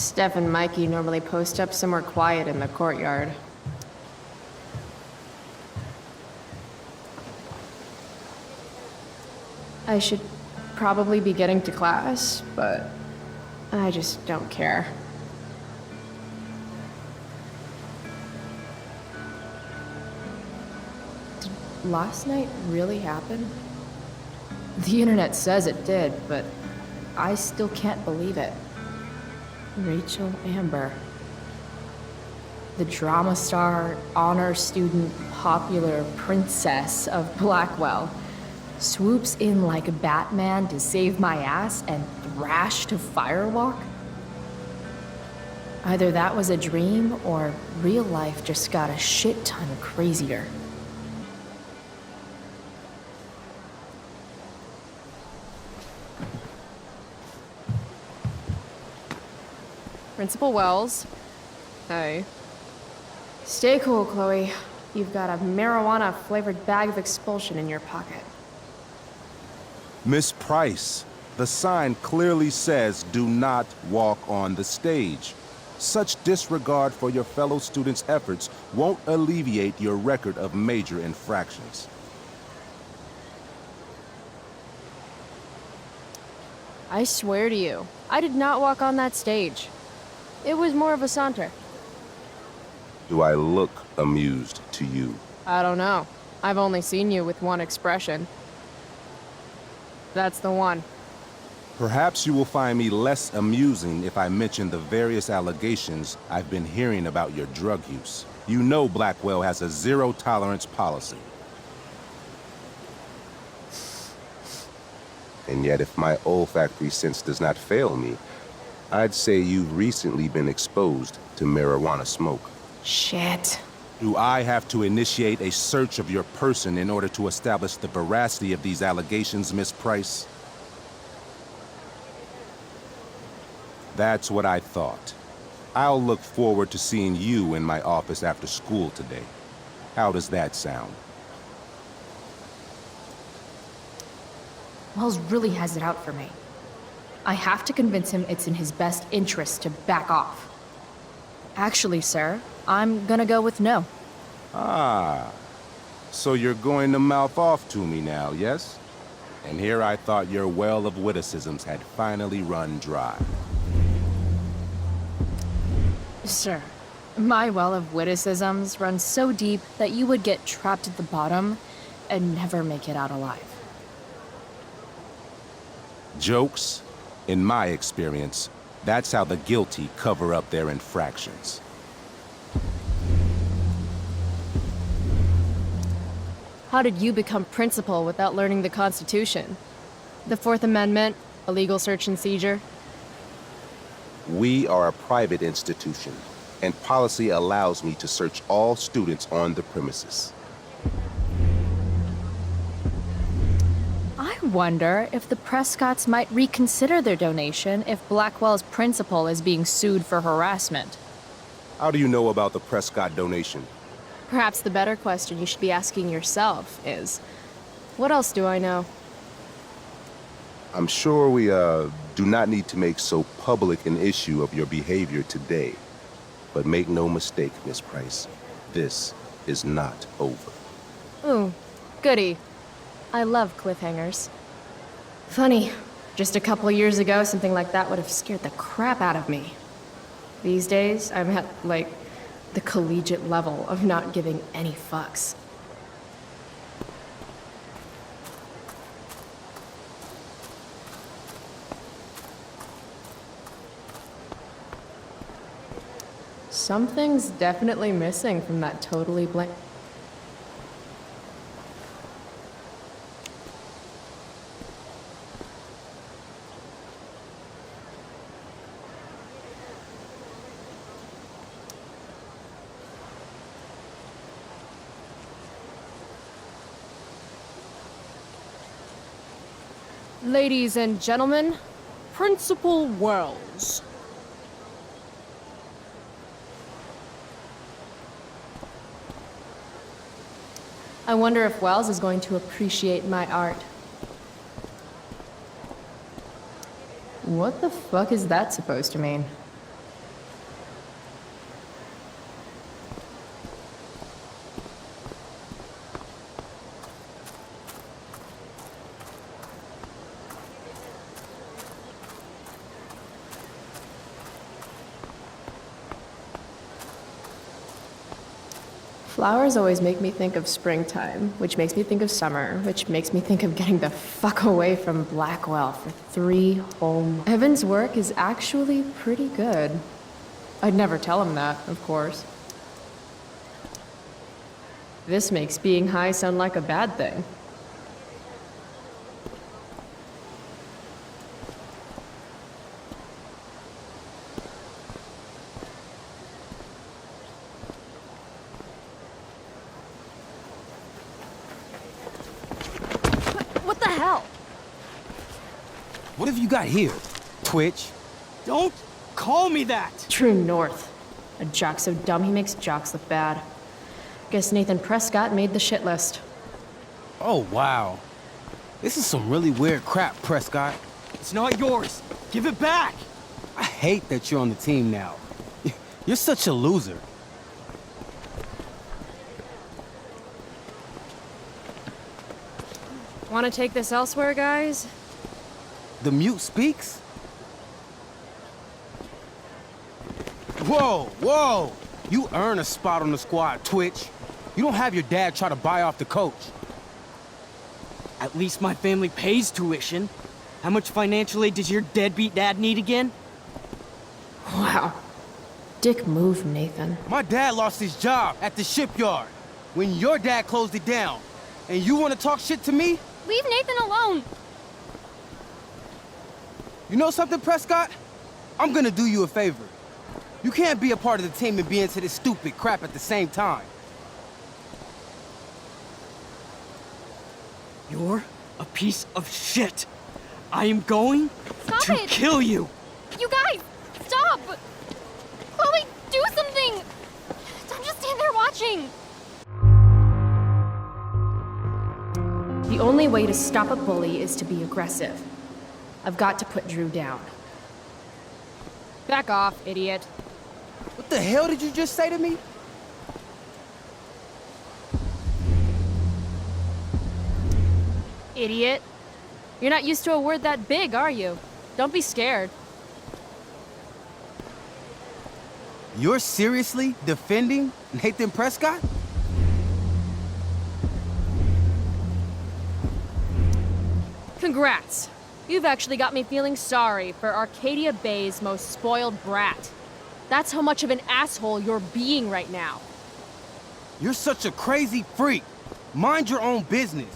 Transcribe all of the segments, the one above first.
Steph and Mikey normally post up somewhere quiet in the courtyard. I should probably be getting to class, but I just don't care. Did last night really happen? The internet says it did, but I still can't believe it. Rachel Amber. The drama star, honor student, popular princess of Blackwell swoops in like Batman to save my ass and thrash to Firewalk? Either that was a dream or real life just got a shit ton crazier. Principal Wells. Hey. Stay cool, Chloe. You've got a marijuana-flavored bag of expulsion in your pocket. Miss Price, the sign clearly says do not walk on the stage. Such disregard for your fellow students' efforts won't alleviate your record of major infractions. I swear to you, I did not walk on that stage. It was more of a saunter. Do I look amused to you? I don't know. I've only seen you with one expression. That's the one. Perhaps you will find me less amusing if I mention the various allegations I've been hearing about your drug use. You know Blackwell has a zero-tolerance policy. And yet if my olfactory sense does not fail me, I'd say you've recently been exposed to marijuana smoke. Shit. Do I have to initiate a search of your person in order to establish the veracity of these allegations, Miss Price? That's what I thought. I'll look forward to seeing you in my office after school today. How does that sound? Wells really has it out for me. I have to convince him it's in his best interest to back off. Actually, sir, I'm gonna go with no. Ah, so you're going to mouth off to me now, yes? And here I thought your well of witticisms had finally run dry. Sir, my well of witticisms runs so deep that you would get trapped at the bottom and never make it out alive. Jokes? In my experience, that's how the guilty cover up their infractions. How did you become principal without learning the Constitution? The Fourth Amendment, illegal search and seizure? We are a private institution, and policy allows me to search all students on the premises. I wonder if the Prescotts might reconsider their donation if Blackwell's principal is being sued for harassment. How do you know about the Prescott donation? Perhaps the better question you should be asking yourself is, what else do I know? I'm sure we, do not need to make so public an issue of your behavior today. But make no mistake, Miss Price, this is not over. Ooh, goody. I love cliffhangers. Funny, just a couple years ago, something like that would have scared the crap out of me. These days, I'm at, like, the collegiate level of not giving any fucks. Something's definitely missing from that totally blank. Ladies and gentlemen, Principal Wells. I wonder if Wells is going to appreciate my art. What the fuck is that supposed to mean? Flowers always make me think of springtime, which makes me think of summer, which makes me think of getting the fuck away from Blackwell for 3 whole months. Evan's work is actually pretty good. I'd never tell him that, of course. This makes being high sound like a bad thing. What the hell? What have you got here? Twitch? Don't call me that! True north. A jock so dumb he makes jocks look bad. Guess Nathan Prescott made the shit list. Oh, wow. This is some really weird crap, Prescott. It's not yours. Give it back! I hate that you're on the team now. You're such a loser. Want to take this elsewhere, guys? The mute speaks? Whoa, whoa! You earn a spot on the squad, Twitch. You don't have your dad try to buy off the coach. At least my family pays tuition. How much financial aid does your deadbeat dad need again? Wow. Dick move, Nathan. My dad lost his job at the shipyard when your dad closed it down. And you want to talk shit to me? Leave Nathan alone! You know something, Prescott? I'm gonna do you a favor. You can't be a part of the team and be into this stupid crap at the same time. You're a piece of shit. I am going Stop to it! kill you. You guys! Stop! Chloe, do something! Don't just stand there watching! The only way to stop a bully is to be aggressive. I've got to put Drew down. Back off, idiot. What the hell did you just say to me? Idiot. You're not used to a word that big, are you? Don't be scared. You're seriously defending Nathan Prescott? Congrats. You've actually got me feeling sorry for Arcadia Bay's most spoiled brat. That's how much of an asshole you're being right now. You're such a crazy freak. Mind your own business.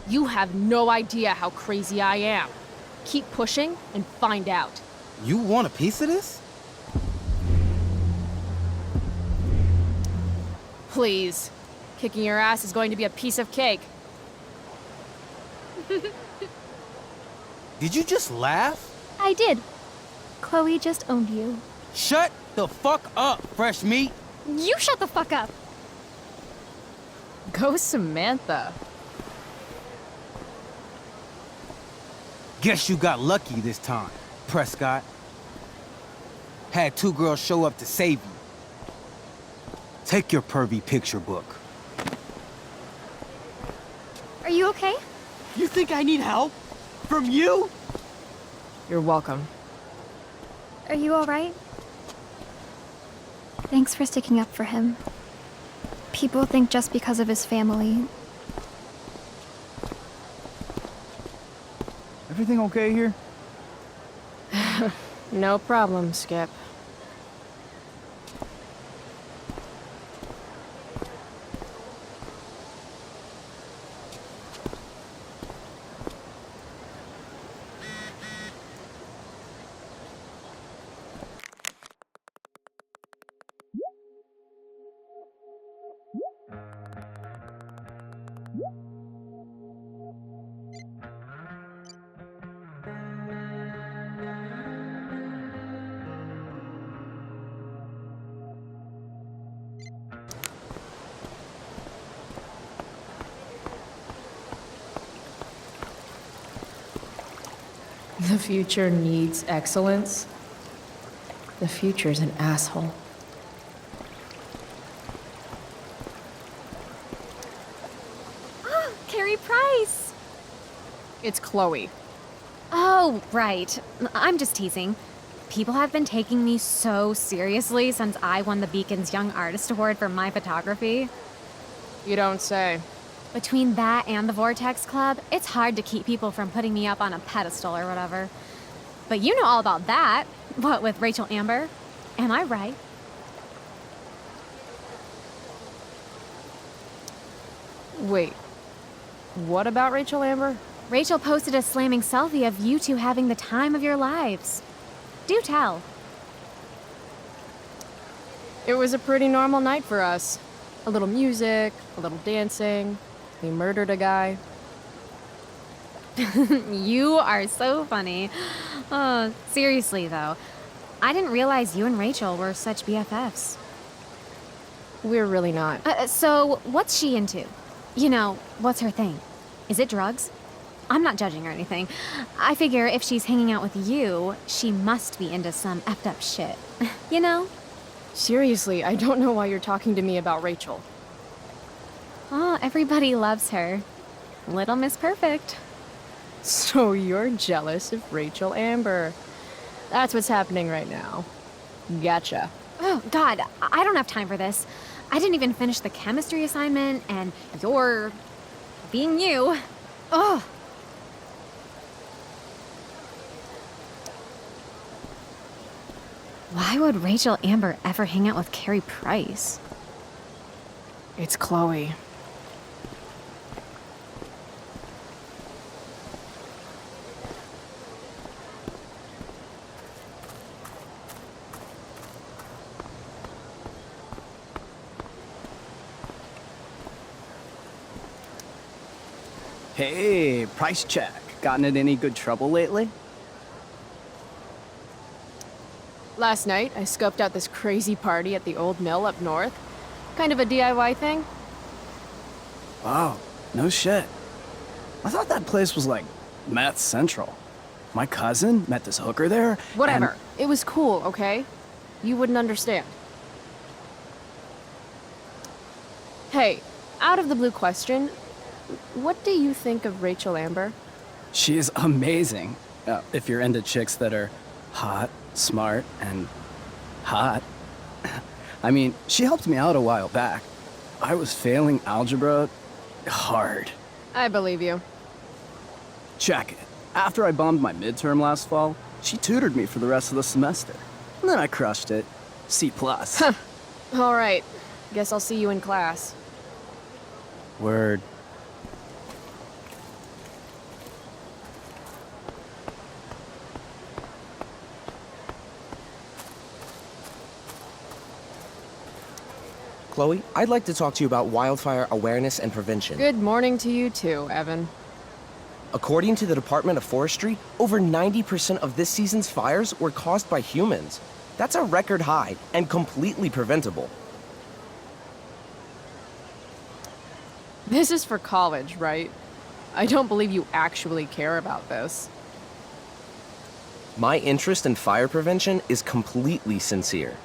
You have no idea how crazy I am. Keep pushing and find out. You want a piece of this? Please. Kicking your ass is going to be a piece of cake. Did you just laugh? I did. Chloe just owned you. Shut the fuck up, fresh meat. You shut the fuck up! Go Samantha. Guess you got lucky this time, Prescott. Had 2 girls show up to save you. Take your pervy picture book. Are you okay? You think I need help? From you? You're welcome. Are you alright? Thanks for sticking up for him. People think just because of his family. Everything okay here? No problem, Skip. The future needs excellence. The future's an asshole. Carrie Price! It's Chloe. Oh, right. I'm just teasing. People have been taking me so seriously since I won the Beacon's Young Artist Award for my photography. You don't say. Between that and the Vortex Club, it's hard to keep people from putting me up on a pedestal or whatever. But you know all about that. What with Rachel Amber? Am I right? Wait, what about Rachel Amber? Rachel posted a slamming selfie of you two having the time of your lives. Do tell. It was a pretty normal night for us. A little music, a little dancing. We murdered a guy. You are so funny. Oh, seriously, though. I didn't realize you and Rachel were such BFFs. We're really not. So, what's she into? You know, what's her thing? Is it drugs? I'm not judging or anything. I figure if she's hanging out with you, she must be into some effed up shit. You know? Seriously, I don't know why you're talking to me about Rachel. Oh, everybody loves her. Little Miss Perfect. So you're jealous of Rachel Amber. That's what's happening right now. Gotcha. Oh, God, I don't have time for this. I didn't even finish the chemistry assignment, and you're being you. Ugh. Why would Rachel Amber ever hang out with Carrie Price? It's Chloe. Hey, price check. Gotten in any good trouble lately? Last night, I scoped out this crazy party at the old mill up north. Kind of a DIY thing. Wow, no shit. I thought that place was like meth central. My cousin met this hooker there. Whatever. and- It was cool, okay? You wouldn't understand. Hey, out of the blue question, what do you think of Rachel Amber? She's amazing. If you're into chicks that are hot, smart, and hot. I mean, she helped me out a while back. I was failing algebra hard. I believe you. Check it. After I bombed my midterm last fall, she tutored me for the rest of the semester. And then I crushed it. C+. All right. Guess I'll see you in class. Word. Chloe, I'd like to talk to you about wildfire awareness and prevention. Good morning to you too, Evan. According to the Department of Forestry, over 90% of this season's fires were caused by humans. That's a record high and completely preventable. This is for college, right? I don't believe you actually care about this. My interest in fire prevention is completely sincere.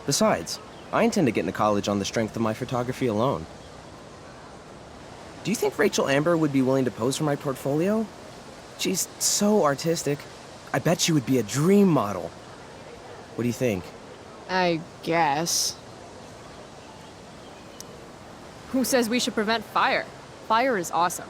Besides, I intend to get into college on the strength of my photography alone. Do you think Rachel Amber would be willing to pose for my portfolio? She's so artistic. I bet she would be a dream model. What do you think? I guess. Who says we should prevent fire? Fire is awesome.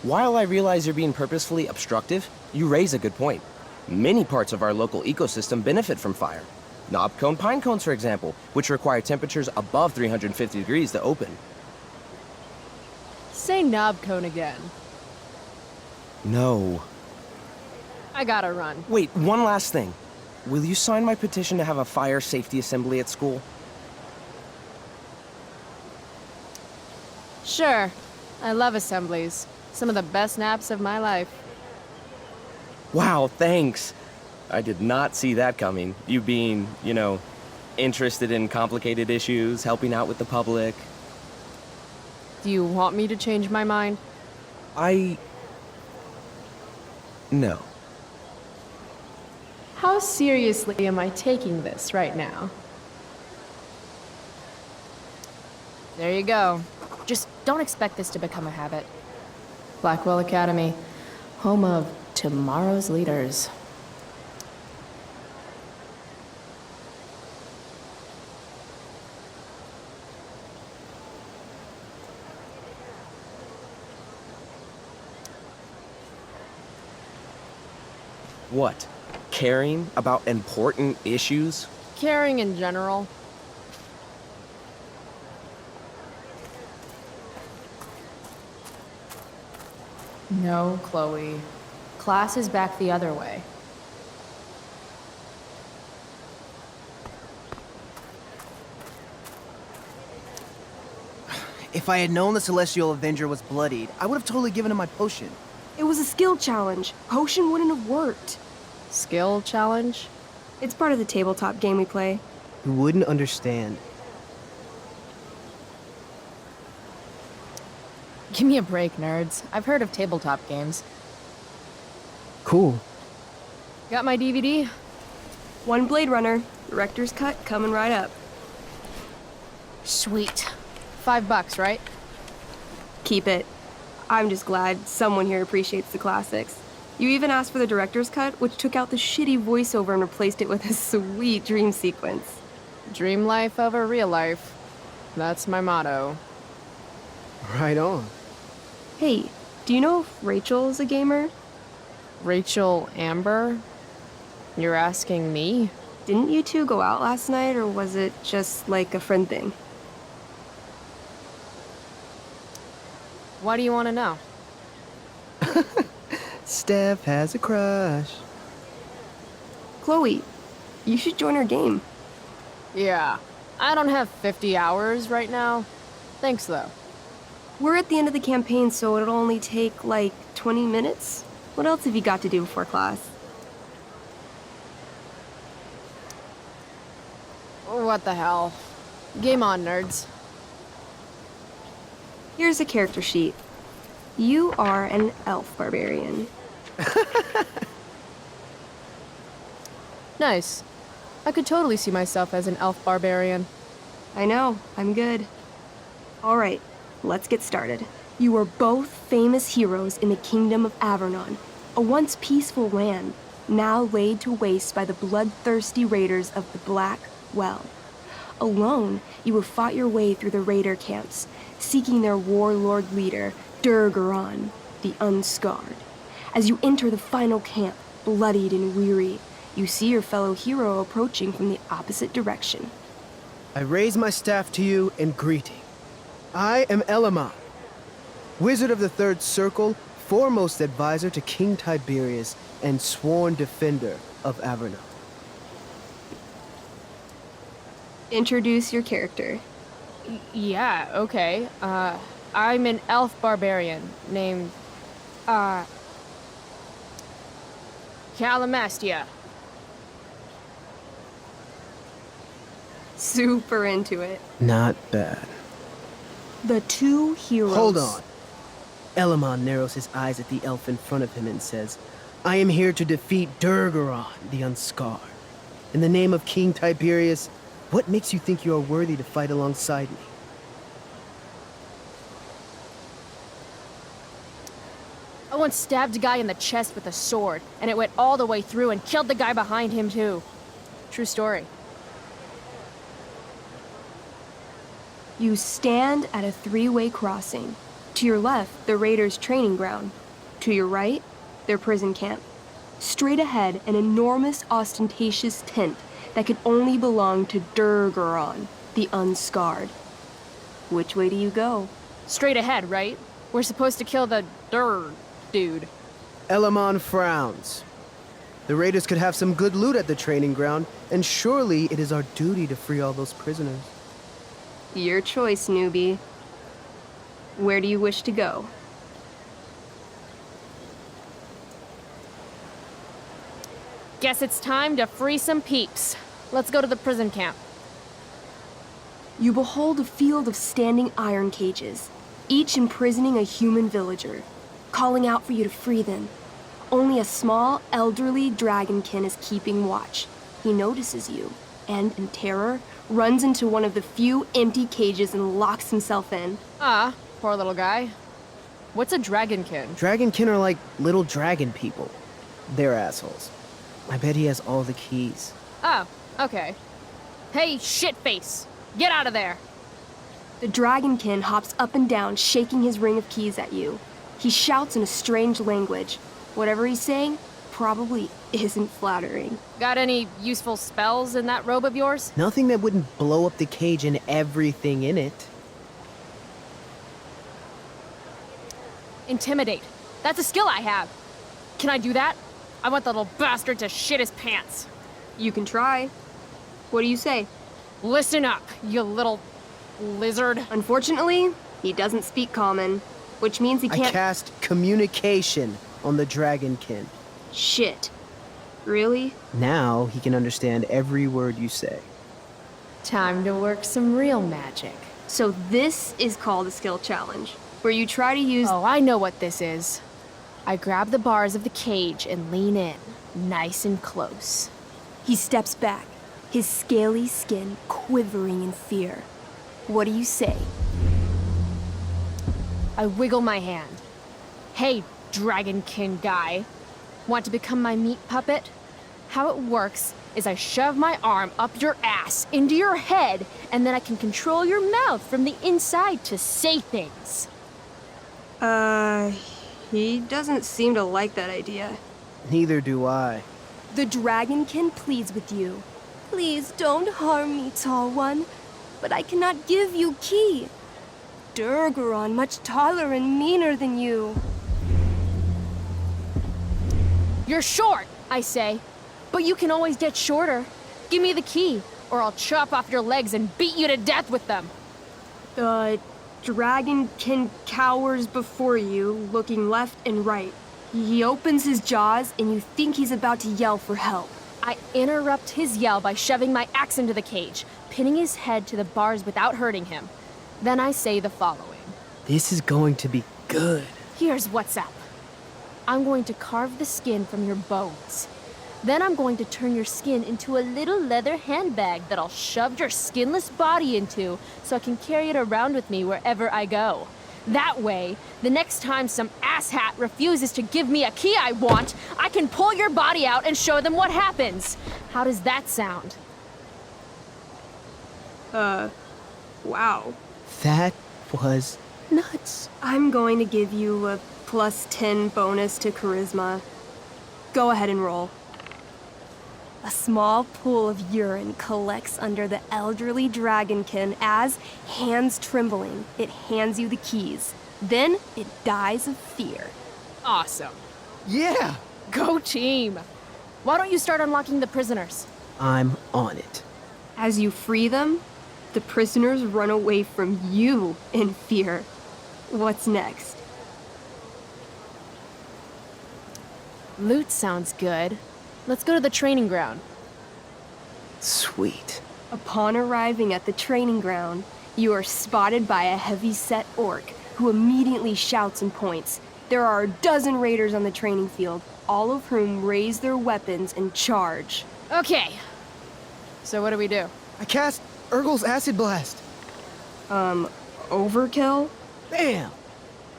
While I realize you're being purposefully obstructive, you raise a good point. Many parts of our local ecosystem benefit from fire. Knob cone pine cones, for example, which require temperatures above 350 degrees to open. Say knob cone again. No. I gotta run. Wait, one last thing. Will you sign my petition to have a fire safety assembly at school? Sure. I love assemblies. Some of the best naps of my life. Wow, thanks. I did not see that coming. You being, interested in complicated issues, helping out with the public. Do you want me to change my mind? No. How seriously am I taking this right now? There you go. Just don't expect this to become a habit. Blackwell Academy, home of tomorrow's leaders. What? Caring about important issues? Caring in general. No, Chloe. Class is back the other way. If I had known the Celestial Avenger was bloodied, I would have totally given him my potion. It was a skill challenge. Potion wouldn't have worked. Skill challenge? It's part of the tabletop game we play. You wouldn't understand. Give me a break, nerds. I've heard of tabletop games. Cool. Got my DVD? One Blade Runner, director's cut coming right up. Sweet. $5, right? Keep it. I'm just glad someone here appreciates the classics. You even asked for the director's cut, which took out the shitty voiceover and replaced it with a sweet dream sequence. Dream life over real life. That's my motto. Right on. Hey, do you know if Rachel is a gamer? Rachel Amber? You're asking me? Didn't you two go out last night, or was it just like a friend thing? Why do you want to know? Steph has a crush. Chloe, you should join our game. Yeah. I don't have 50 hours right now. Thanks, though. We're at the end of the campaign, so it'll only take, like, 20 minutes. What else have you got to do before class? What the hell? Game on, nerds. Here's a character sheet. You are an elf barbarian. Nice. I could totally see myself as an elf barbarian. I know, I'm good. All right, let's get started. You are both famous heroes in the Kingdom of Avernon, a once peaceful land, now laid to waste by the bloodthirsty raiders of the Black Well. Alone, you have fought your way through the raider camps, seeking their warlord leader, Durgaron, the Unscarred. As you enter the final camp, bloodied and weary, you see your fellow hero approaching from the opposite direction. I raise my staff to you in greeting. I am Elamon, Wizard of the Third Circle, foremost advisor to King Tiberius, and sworn defender of Avernon. Introduce your character. Yeah, okay. I'm an elf barbarian named, Calamastia. Super into it. Not bad. The two heroes. Hold on. Elamon narrows his eyes at the elf in front of him and says, I am here to defeat Durgaron, the Unscarred. In the name of King Tiberius, what makes you think you are worthy to fight alongside me? I once stabbed a guy in the chest with a sword, and it went all the way through and killed the guy behind him, too. True story. You stand at a three-way crossing. To your left, the raiders' training ground. To your right, their prison camp. Straight ahead, an enormous, ostentatious tent that could only belong to Durgaron, the Unscarred. Which way do you go? Straight ahead, right? We're supposed to kill the dude. Elamon frowns. The raiders could have some good loot at the training ground, and surely it is our duty to free all those prisoners. Your choice, newbie. Where do you wish to go? Guess it's time to free some peeps. Let's go to the prison camp. You behold a field of standing iron cages, each imprisoning a human villager, calling out for you to free them. Only a small, elderly dragonkin is keeping watch. He notices you, and in terror, runs into one of the few empty cages and locks himself in. Ah, poor little guy. What's a dragonkin? Dragonkin are like little dragon people. They're assholes. I bet he has all the keys. Oh, okay. Hey, shitface! Get out of there! The dragonkin hops up and down, shaking his ring of keys at you. He shouts in a strange language. Whatever he's saying, probably isn't flattering. Got any useful spells in that robe of yours? Nothing that wouldn't blow up the cage and everything in it. Intimidate. That's a skill I have. Can I do that? I want the little bastard to shit his pants. You can try. What do you say? Listen up, you little lizard. Unfortunately, he doesn't speak common, which means he I can't. cast communication on the dragonkin. Shit. Really? Now he can understand every word you say. Time to work some real magic. So this is called a skill challenge, where you try to use. Oh, I know what this is. I grab the bars of the cage and lean in, nice and close. He steps back, his scaly skin quivering in fear. What do you say? I wiggle my hand. Hey, dragonkin guy. Want to become my meat puppet? How it works is I shove my arm up your ass into your head, and then I can control your mouth from the inside to say things. He doesn't seem to like that idea. Neither do I. The dragonkin pleads with you. Please don't harm me, tall one, but I cannot give you key. Durgaron much taller and meaner than you. You're short, I say, but you can always get shorter. Give me the key, or I'll chop off your legs and beat you to death with them. The dragonkin cowers before you, looking left and right. He opens his jaws, and you think he's about to yell for help. I interrupt his yell by shoving my axe into the cage, pinning his head to the bars without hurting him. Then I say the following. This is going to be good. Here's what's up. I'm going to carve the skin from your bones. Then I'm going to turn your skin into a little leather handbag that I'll shove your skinless body into so I can carry it around with me wherever I go. That way, the next time some asshat refuses to give me a key I want, I can pull your body out and show them what happens. How does that sound? Wow. That was nuts. I'm going to give you a +10 bonus to charisma. Go ahead and roll. A small pool of urine collects under the elderly dragonkin as, hands trembling, it hands you the keys. Then it dies of fear. Awesome. Yeah! Go team. Why don't you start unlocking the prisoners? I'm on it. As you free them, the prisoners run away from you in fear. What's next? Loot sounds good. Let's go to the training ground. Sweet. Upon arriving at the training ground, you are spotted by a heavy-set orc who immediately shouts and points. There are a dozen raiders on the training field, all of whom raise their weapons and charge. Okay. So what do we do? I cast Urgel's Acid Blast. Overkill? Bam!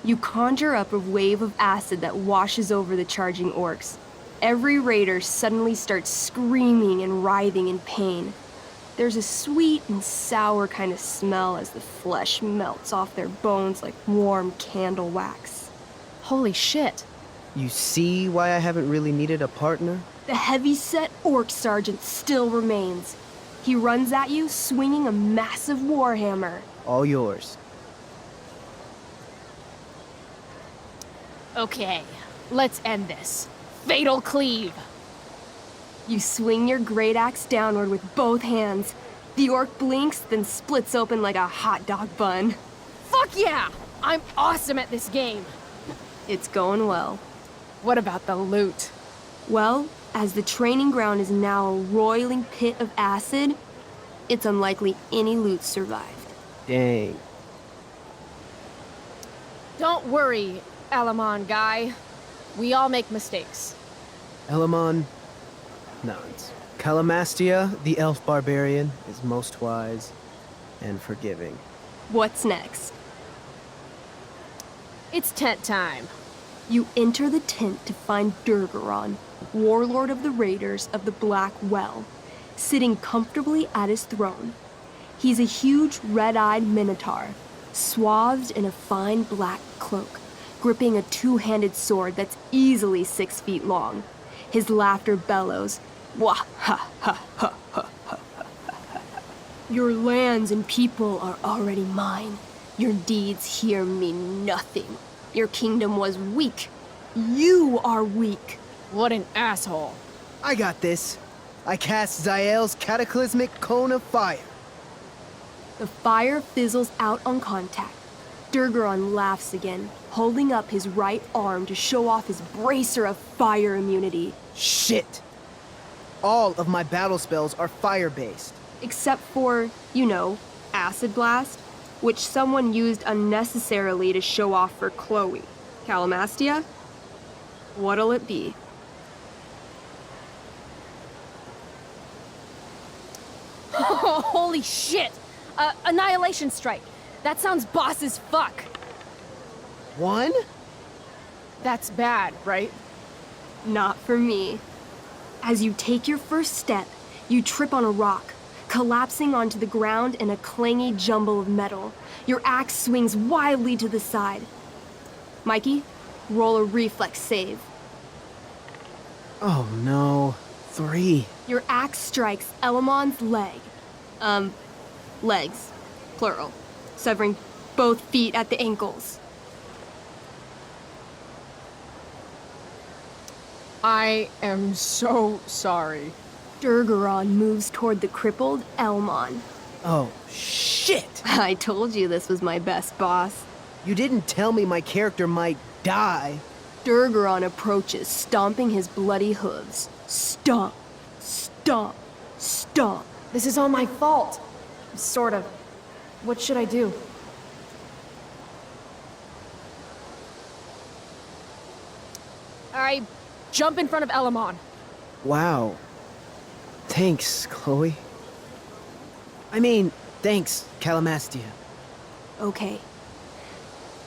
You conjure up a wave of acid that washes over the charging orcs. Every raider suddenly starts screaming and writhing in pain. There's a sweet and sour kind of smell as the flesh melts off their bones like warm candle wax. Holy shit. You see why I haven't really needed a partner? The heavy-set orc sergeant still remains. He runs at you, swinging a massive warhammer. All yours. Okay, let's end this. Fatal cleave. You swing your great axe downward with both hands. The orc blinks, then splits open like a hot dog bun. Fuck yeah! I'm awesome at this game. It's going well. What about the loot? Well, as the training ground is now a roiling pit of acid, it's unlikely any loot survived. Dang. Don't worry, Alamon guy. We all make mistakes. Elamon nods. Calamastia, the elf barbarian, is most wise and forgiving. What's next? It's tent time. You enter the tent to find Durgaron, warlord of the Raiders of the Black Well, sitting comfortably at his throne. He's a huge red-eyed minotaur, swathed in a fine black cloak, gripping a two-handed sword that's easily 6 feet long. His laughter bellows. Wah ha ha ha ha ha. Your lands and people are already mine. Your deeds here mean nothing. Your kingdom was weak. You are weak. What an asshole. I got this. I cast Zael's cataclysmic cone of fire. The fire fizzles out on contact. Durgaron laughs again, holding up his right arm to show off his bracer of fire immunity. Shit! All of my battle spells are fire-based. Except for, you know, Acid Blast, which someone used unnecessarily to show off for Chloe. Calamastia? What'll it be? Holy shit! Annihilation Strike. That sounds boss as fuck. One? That's bad, right? Not for me. As you take your first step, you trip on a rock, collapsing onto the ground in a clangy jumble of metal. Your axe swings wildly to the side. Mikey, roll a reflex save. Oh no. 3. Your axe strikes Elamon's leg. Legs. Plural. Severing both feet at the ankles. I am so sorry. Durgaron moves toward the crippled Elmon. Oh, shit! I told you this was my best boss. You didn't tell me my character might die. Durgaron approaches, stomping his bloody hooves. Stomp, stomp, stomp. This is all my fault. Sort of. What should I do? I jump in front of Elamon. Wow. Thanks, Chloe. I mean, thanks, Calamastia. Okay.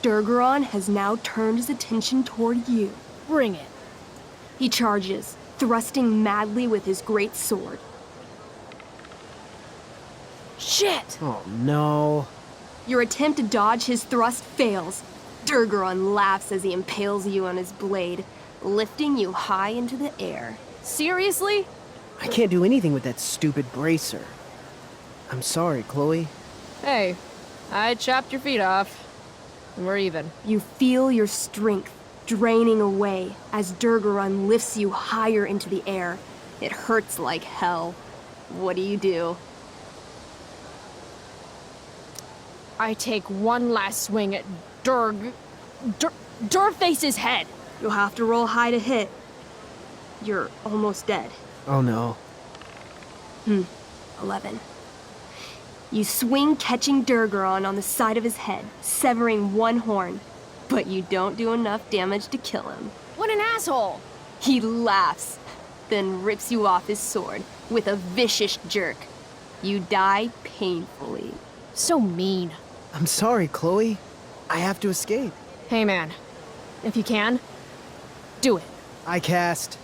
Durgaron has now turned his attention toward you. Bring it. He charges, thrusting madly with his great sword. Shit! Oh no. Your attempt to dodge his thrust fails. Durgaron laughs as he impales you on his blade, lifting you high into the air. Seriously? I can't do anything with that stupid bracer. I'm sorry, Chloe. Hey, I chopped your feet off. We're even. You feel your strength draining away as Durgaron lifts you higher into the air. It hurts like hell. What do? I take one last swing at Durface's head. You'll have to roll high to hit. You're almost dead. Oh no. 11. You swing, catching Durgaron on the side of his head, severing one horn. But you don't do enough damage to kill him. What an asshole! He laughs, then rips you off his sword with a vicious jerk. You die painfully. So mean. I'm sorry, Chloe. I have to escape. Hey man, if you can, do it. I cast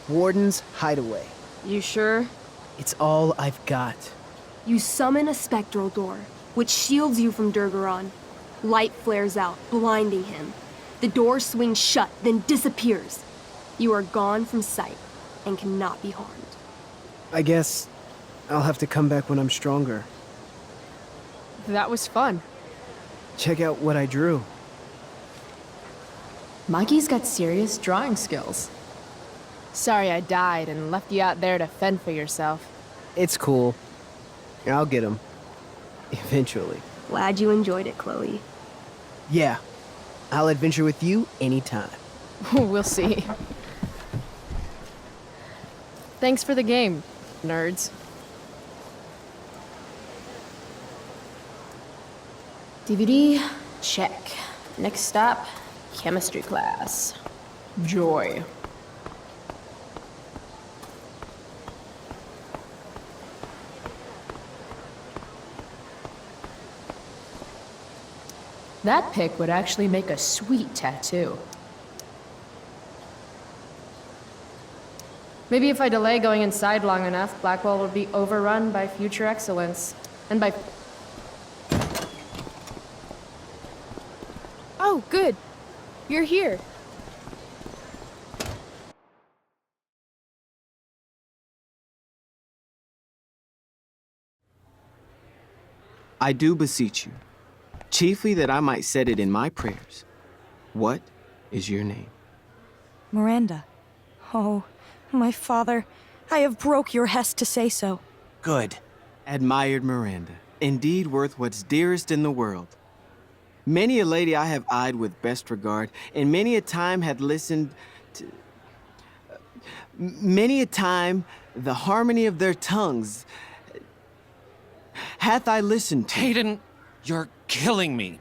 Warden's Hideaway. You sure? It's all I've got. You summon a spectral door, which shields you from Durgaron. Light flares out, blinding him. The door swings shut, then disappears. You are gone from sight and cannot be harmed. I guess I'll have to come back when I'm stronger. That was fun. Check out what I drew. Mikey's got serious drawing skills. Sorry I died and left you out there to fend for yourself. It's cool. I'll get him. Eventually. Glad you enjoyed it, Chloe. Yeah. I'll adventure with you anytime. We'll see. Thanks for the game, nerds. DVD, check. Next stop, chemistry class. Joy. That pick would actually make a sweet tattoo. Maybe if I delay going inside long enough, Blackwell will be overrun by future excellence. And by... Oh, good. You're here. I do beseech you, chiefly that I might set it in my prayers. What is your name? Miranda. Oh, my father, I have broke your hest to say so. Good. Admired Miranda, indeed worth what's dearest in the world. Many a lady I have eyed with best regard, and many a time had listened to... Many a time the harmony of their tongues hath I listened to. Hayden, you're killing me.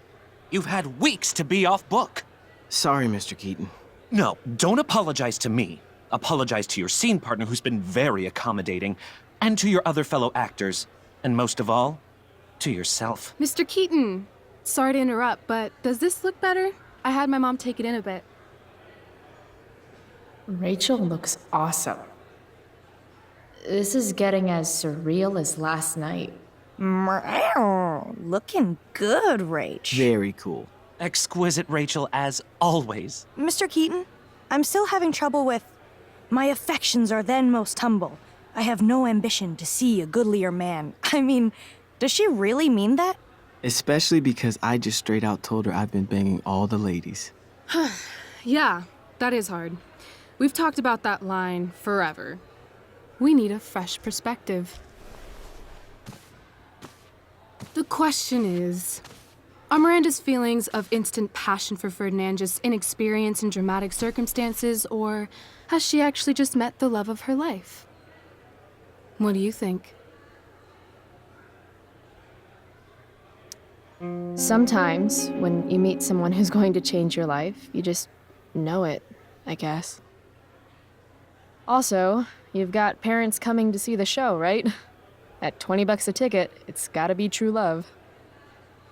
You've had weeks to be off book. Sorry, Mr. Keaton. No, don't apologize to me. Apologize to your scene partner who's been very accommodating, and to your other fellow actors, and most of all, to yourself. Mr. Keaton, sorry to interrupt, but does this look better? I had my mom take it in a bit. Rachel looks awesome. This is getting as surreal as last night. Looking good, Rach. Very cool. Exquisite, Rachel, as always. Mr. Keaton, I'm still having trouble with... My affections are then most humble. I have no ambition to see a goodlier man. I mean, does she really mean that? Especially because I just straight out told her I've been banging all the ladies. Yeah, that is hard. We've talked about that line forever. We need a fresh perspective. The question is, are Miranda's feelings of instant passion for Ferdinand just inexperience in dramatic circumstances, or has she actually just met the love of her life? What do you think? Sometimes, when you meet someone who's going to change your life, you just know it, I guess. Also, you've got parents coming to see the show, right? At $20 a ticket, it's gotta be true love.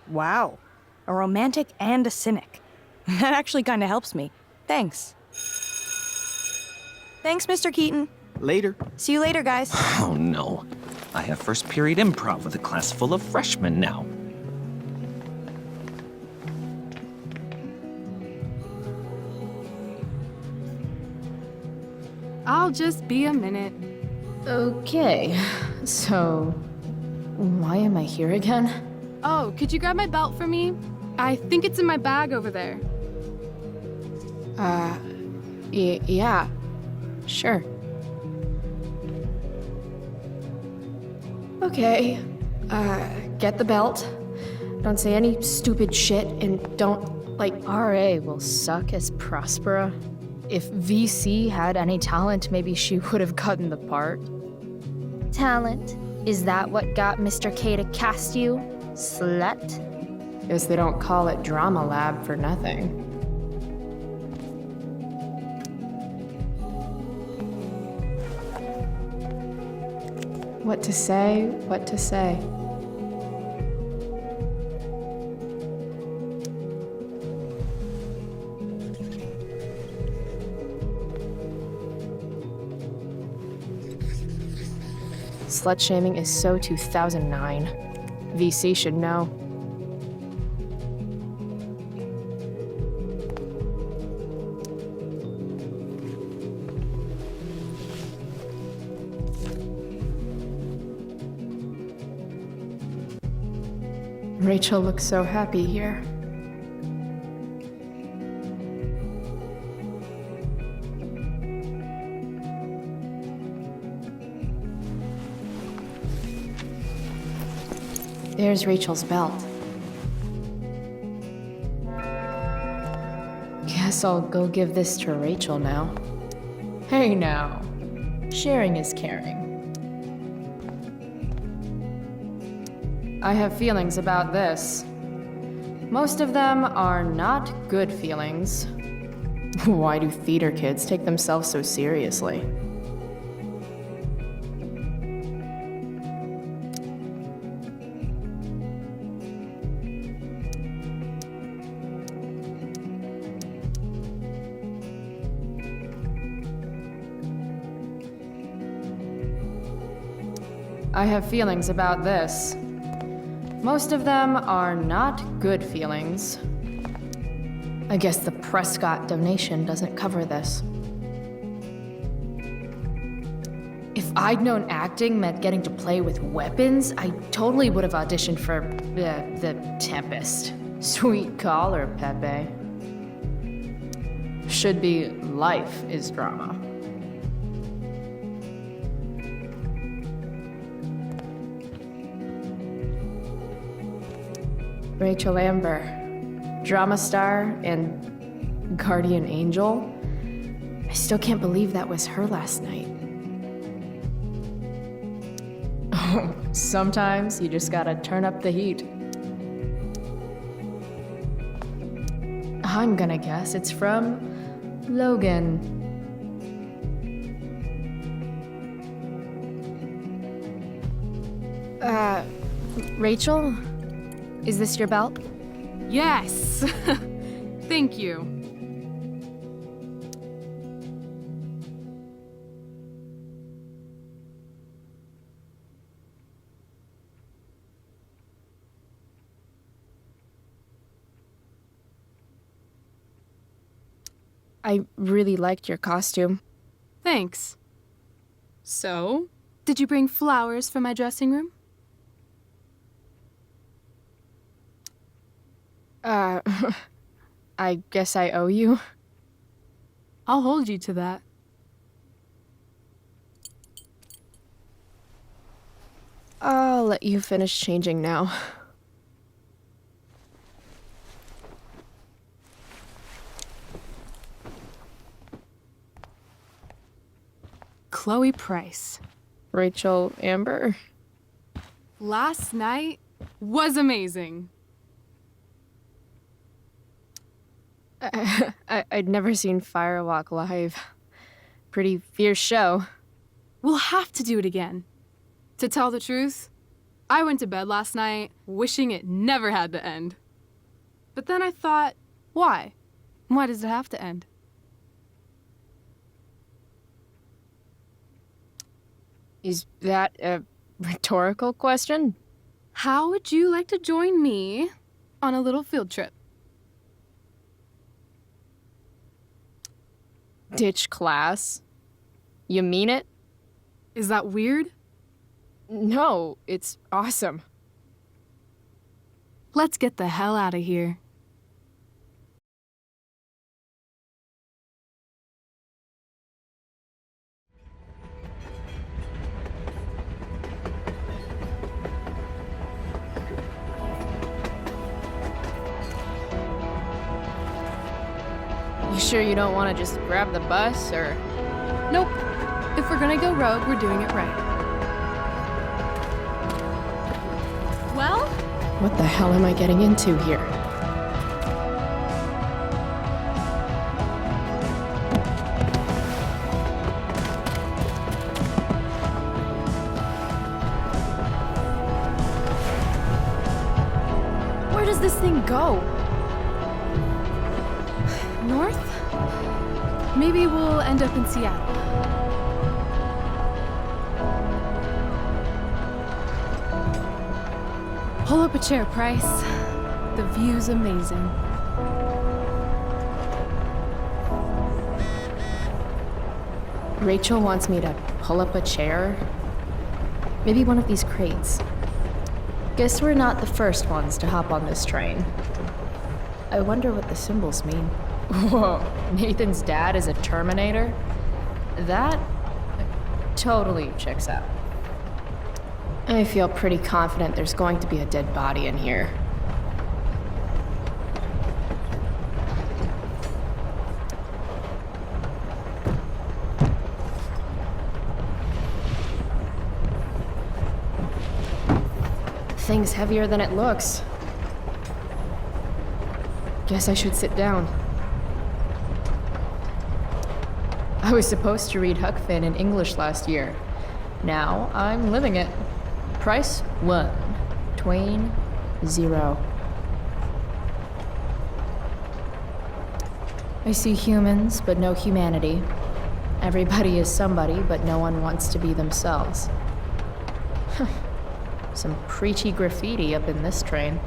Wow. A romantic and a cynic. That actually kind of helps me. Thanks. Thanks, Mr. Keaton. Later. See you later, guys. Oh no. I have first period improv with a class full of freshmen now. I'll just be a minute. Okay, so why am I here again? Oh, could you grab my belt for me? I think it's in my bag over there. Yeah, sure. Okay, get the belt. Don't say any stupid shit, and don't, like, RA will suck as Prospera. If VC had any talent, maybe she would have gotten the part. Talent? Is that what got Mr. K to cast you, slut? Guess they don't call it Drama Lab for nothing. What to say, what to say. Slut-shaming is so 2009. VC should know. Rachel looks so happy here. There's Rachel's belt. Guess I'll go give this to Rachel now. Hey now, sharing is caring. I have feelings about this. Most of them are not good feelings. Why do theater kids take themselves so seriously? I have feelings about this. Most of them are not good feelings. I guess the Prescott donation doesn't cover this. If I'd known acting meant getting to play with weapons, I totally would have auditioned for the Tempest. Sweet caller, Pepe. Should be life is drama. Rachel Amber, drama star and guardian angel. I still can't believe that was her last night. Sometimes you just gotta turn up the heat. I'm gonna guess it's from Logan. Rachel? Is this your belt? Yes! Thank you. I really liked your costume. Thanks. So, did you bring flowers for my dressing room? I guess I owe you. I'll hold you to that. I'll let you finish changing now. Chloe Price. Rachel Amber. Last night was amazing. I'd never seen Firewalk live. Pretty fierce show. We'll have to do it again. To tell the truth, I went to bed last night wishing it never had to end. But then I thought, why? Why does it have to end? Is that a rhetorical question? How would you like to join me on a little field trip? Ditch class? You mean it? Is that weird? No, it's awesome. Let's get the hell out of here. You sure you don't want to just grab the bus, or? Nope. If we're gonna go rogue, we're doing it right. Well? What the hell am I getting into here? Where does this thing go? North? Maybe we'll end up in Seattle. Pull up a chair, Price. The view's amazing. Rachel wants me to pull up a chair. Maybe one of these crates. Guess we're not the first ones to hop on this train. I wonder what the symbols mean. Whoa, Nathan's dad is a Terminator? That totally checks out. I feel pretty confident there's going to be a dead body in here. Thing's heavier than it looks. Guess I should sit down. I was supposed to read Huck Finn in English last year. Now I'm living it. Price 1, Twain 0. I see humans, but no humanity. Everybody is somebody, but no one wants to be themselves. Some preachy graffiti up in this train.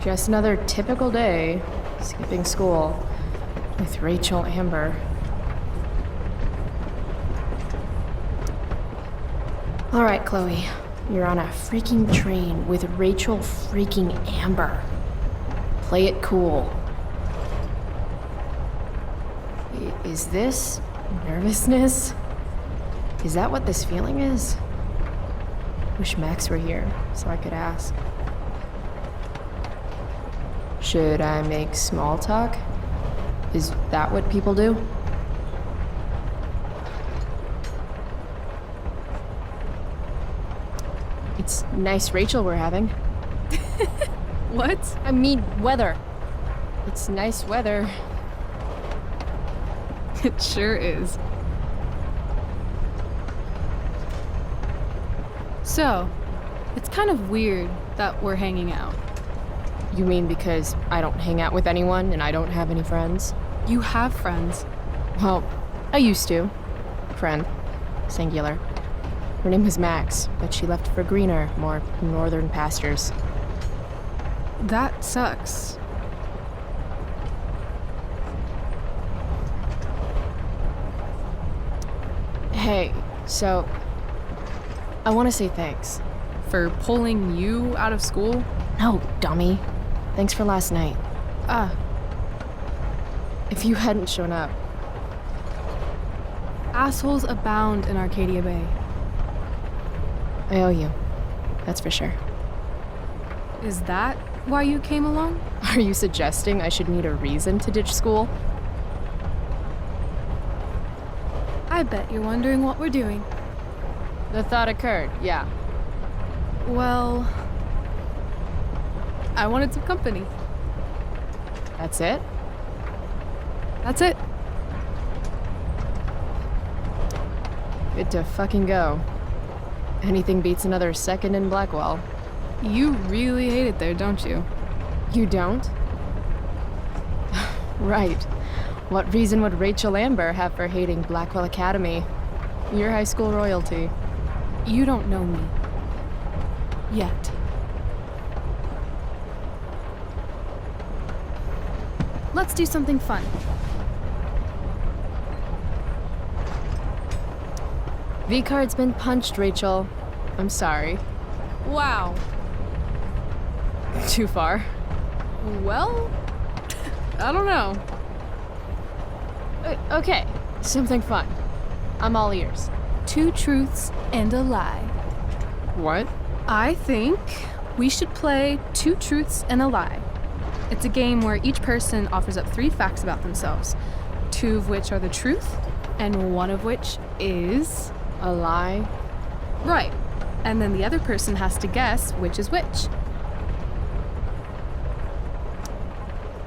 Just another typical day, skipping school. With Rachel Amber. Alright, Chloe. You're on a freaking train with Rachel freaking Amber. Play it cool. Is this nervousness? Is that what this feeling is? Wish Max were here so I could ask. Should I make small talk? Is that what people do? It's nice Rachel we're having. What? I mean, weather. It's nice weather. It sure is. So, it's kind of weird that we're hanging out. You mean because I don't hang out with anyone and I don't have any friends? You have friends. Well, I used to. Friend. Singular. Her name was Max, but she left for greener, more northern pastures. That sucks. Hey, so I want to say thanks. For pulling you out of school? No, dummy. Thanks for last night. If you hadn't shown up. Assholes abound in Arcadia Bay. I owe you. That's for sure. Is that why you came along? Are you suggesting I should need a reason to ditch school? I bet you're wondering what we're doing. The thought occurred, yeah. Well, I wanted some company. That's it? That's it. Good to fucking go. Anything beats another second in Blackwell. You really hate it there, don't you? You don't? Right. What reason would Rachel Amber have for hating Blackwell Academy? Your high school royalty. You don't know me. Yet. Let's do something fun. V-card's been punched, Rachel. I'm sorry. Wow. Too far? Well, I don't know. Okay, something fun. I'm all ears. 2 truths and a lie. What? I think we should play 2 truths and a lie. It's a game where each person offers up 3 facts about themselves, 2 of which are the truth, and 1 of which is a lie. Right. And then the other person has to guess which is which.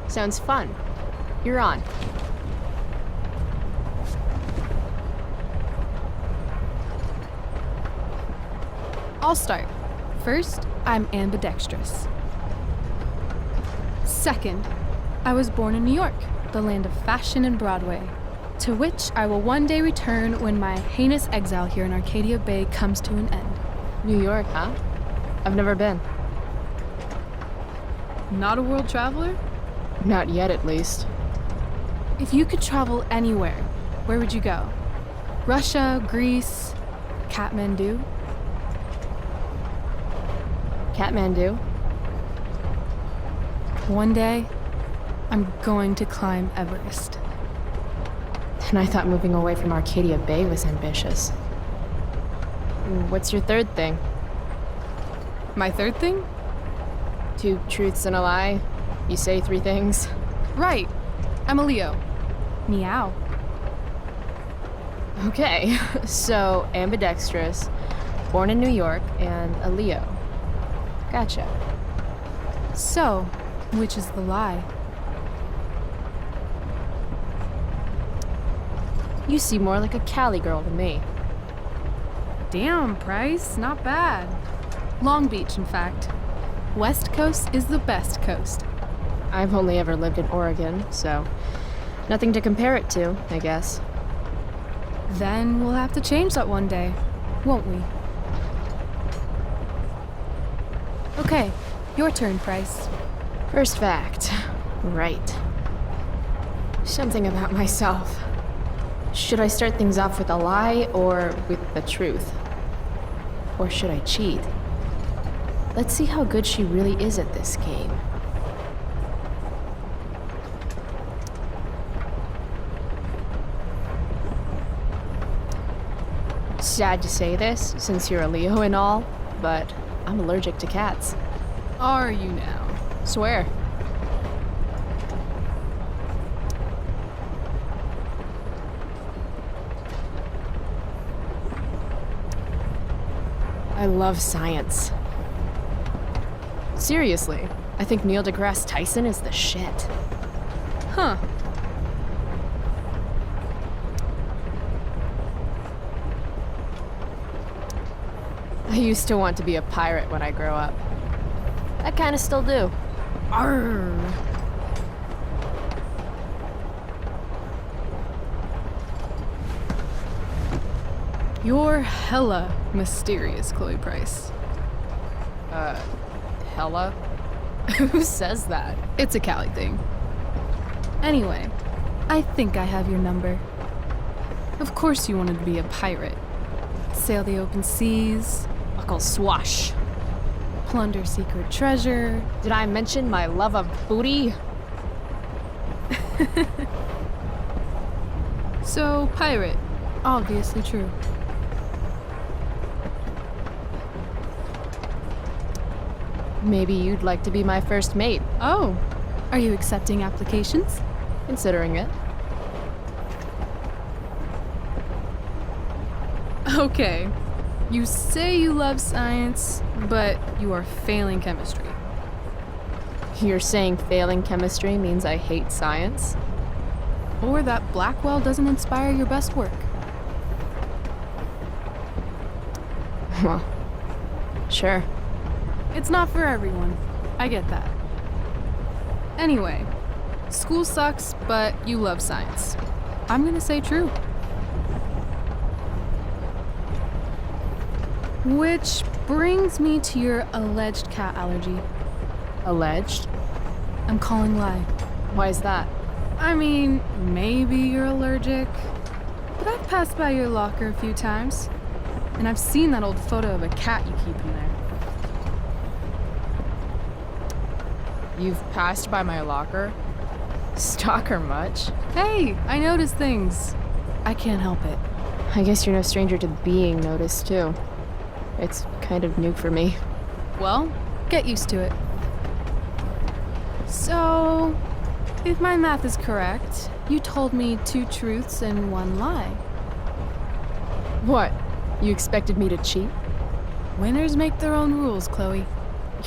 Sounds fun. You're on. I'll start. First, I'm ambidextrous. Second, I was born in New York, the land of fashion and Broadway, to which I will one day return when my heinous exile here in Arcadia Bay comes to an end. New York, huh? I've never been. Not a world traveler? Not yet, at least. If you could travel anywhere, where would you go? Russia, Greece, Kathmandu? Kathmandu? One day, I'm going to climb Everest. And I thought moving away from Arcadia Bay was ambitious. What's your third thing? My third thing? 2 truths and a lie. You say 3 things. Right. I'm a Leo. Meow. Okay, so ambidextrous, born in New York, and a Leo. Gotcha. So, which is the lie? You seem more like a Cali girl to me. Damn, Price, not bad. Long Beach, in fact. West Coast is the best coast. I've only ever lived in Oregon, so nothing to compare it to, I guess. Then we'll have to change that one day, won't we? Okay, your turn, Price. First fact. Right. Something about myself. Should I start things off with a lie or with the truth? Or should I cheat? Let's see how good she really is at this game. Sad to say this, since you're a Leo and all, but I'm allergic to cats. Are you now? Swear. I love science. Seriously, I think Neil deGrasse Tyson is the shit. Huh. I used to want to be a pirate when I grow up. I kinda still do. Arr. You're hella mysterious, Chloe Price. Hella? Who says that? It's a Cali thing. Anyway, I think I have your number. Of course you wanted to be a pirate. Sail the open seas. Buckle swash. Plunder secret treasure. Did I mention my love of booty? So, pirate. Obviously true. Maybe you'd like to be my first mate. Oh, are you accepting applications? Considering it. Okay. You say you love science, but you are failing chemistry. You're saying failing chemistry means I hate science? Or that Blackwell doesn't inspire your best work. Well, sure. It's not for everyone. I get that. Anyway, school sucks, but you love science. I'm gonna say true. Which brings me to your alleged cat allergy. Alleged? I'm calling lie. Why is that? I mean, maybe you're allergic, but I've passed by your locker a few times, and I've seen that old photo of a cat you keep in there. You've passed by my locker? Stalker much? Hey, I notice things. I can't help it. I guess you're no stranger to being noticed, too. It's kind of new for me. Well, get used to it. So, if my math is correct, you told me 2 truths and 1 lie. What? You expected me to cheat? Winners make their own rules, Chloe.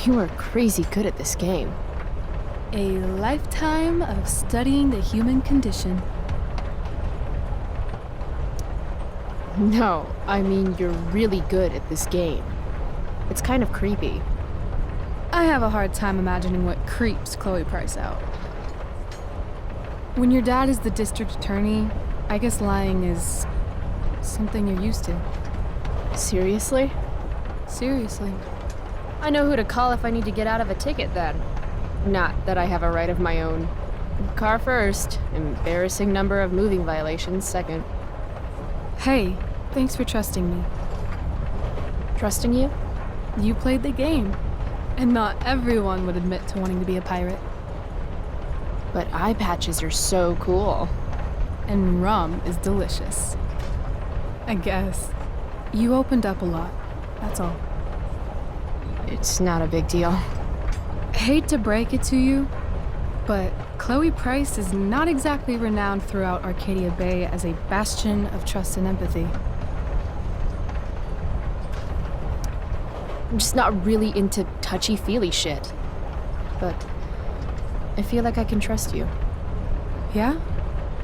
You are crazy good at this game. A lifetime of studying the human condition. No, I mean you're really good at this game. It's kind of creepy. I have a hard time imagining what creeps Chloe Price out. When your dad is the district attorney, I guess lying is something you're used to. Seriously? Seriously. I know who to call if I need to get out of a ticket then. Not that I have a right of my own. Car first, embarrassing number of moving violations second. Hey, thanks for trusting me. Trusting you? You played the game. And not everyone would admit to wanting to be a pirate. But eye patches are so cool. And rum is delicious. I guess. You opened up a lot. That's all. It's not a big deal. Hate to break it to you, but Chloe Price is not exactly renowned throughout Arcadia Bay as a bastion of trust and empathy. I'm just not really into touchy-feely shit. But I feel like I can trust you. Yeah?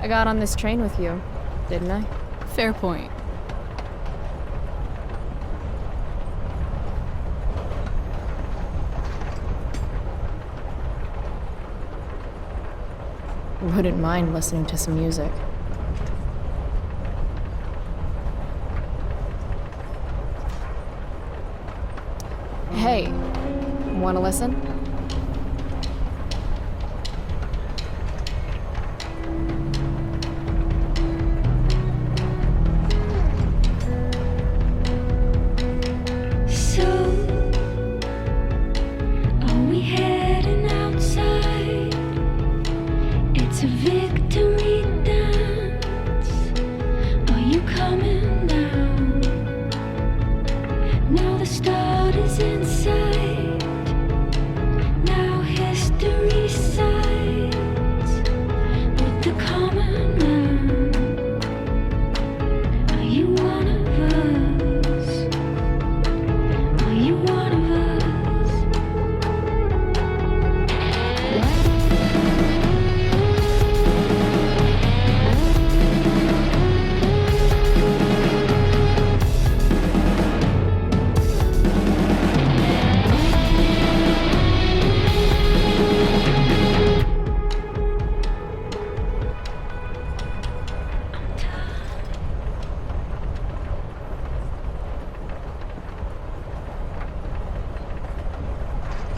I got on this train with you, didn't I? Fair point. Wouldn't mind listening to some music. Hey, wanna listen? we heading outside? It's a victory dance. Are you coming down? Now the start is in sight. Now history sides with the common man. Are you one of us? Are you one of us?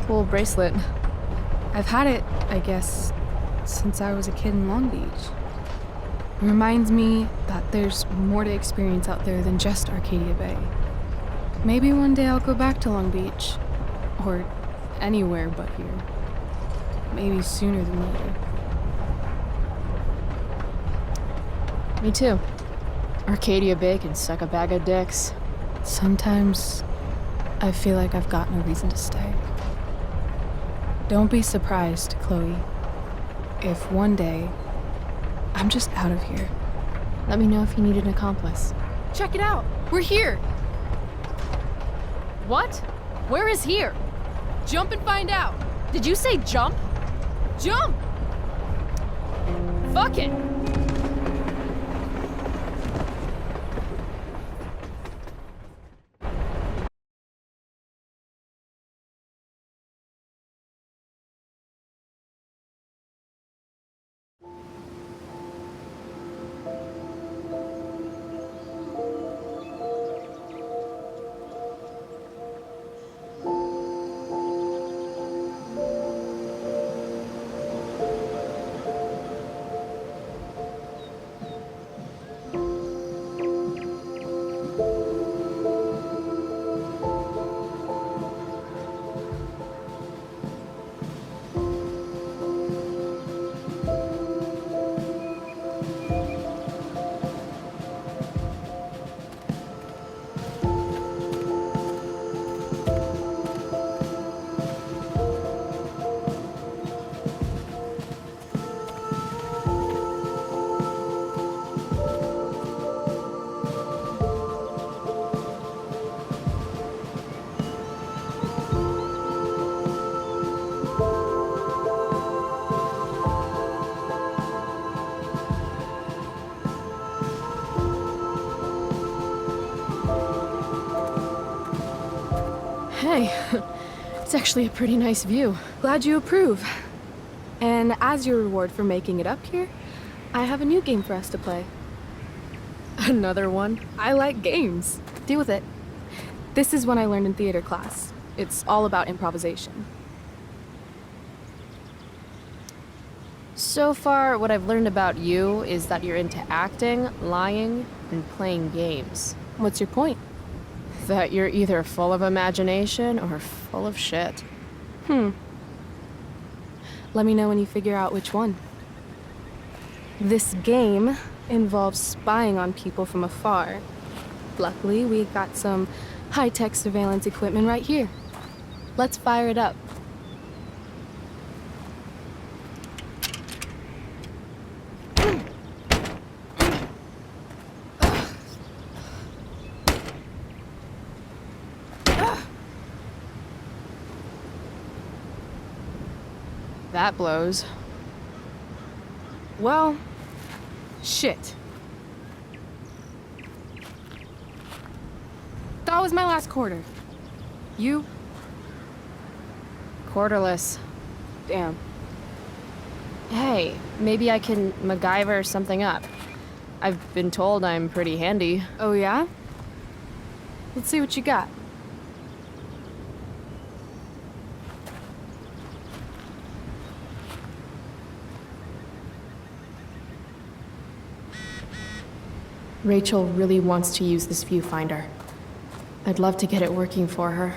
Cool bracelet. I've had it, I guess, since I was a kid in Long Beach. It reminds me that there's more to experience out there than just Arcadia Bay. Maybe one day I'll go back to Long Beach. Or anywhere but here. Maybe sooner than later. Me too. Arcadia Bay can suck a bag of dicks. Sometimes I feel like I've got no reason to stay. Don't be surprised, Chloe, if one day I'm just out of here. Let me know if you need an accomplice. Check it out! We're here! What? Where is here? Jump and find out! Did you say jump? Jump! Fuck it! Hey, it's actually a pretty nice view. Glad you approve. And as your reward for making it up here, I have a new game for us to play. Another one? I like games. Deal with it. This is one I learned in theater class. It's all about improvisation. So far, what I've learned about you is that you're into acting, lying, and playing games. What's your point? That you're either full of imagination or full of shit. Let me know when you figure out which one. This game involves spying on people from afar. Luckily, we got some high-tech surveillance equipment right here. Let's fire it up. That blows. Well, shit. That was my last quarter. You? Quarterless. Damn. Hey, maybe I can MacGyver something up. I've been told I'm pretty handy. Oh yeah? Let's see what you got. Rachel really wants to use this viewfinder. I'd love to get it working for her.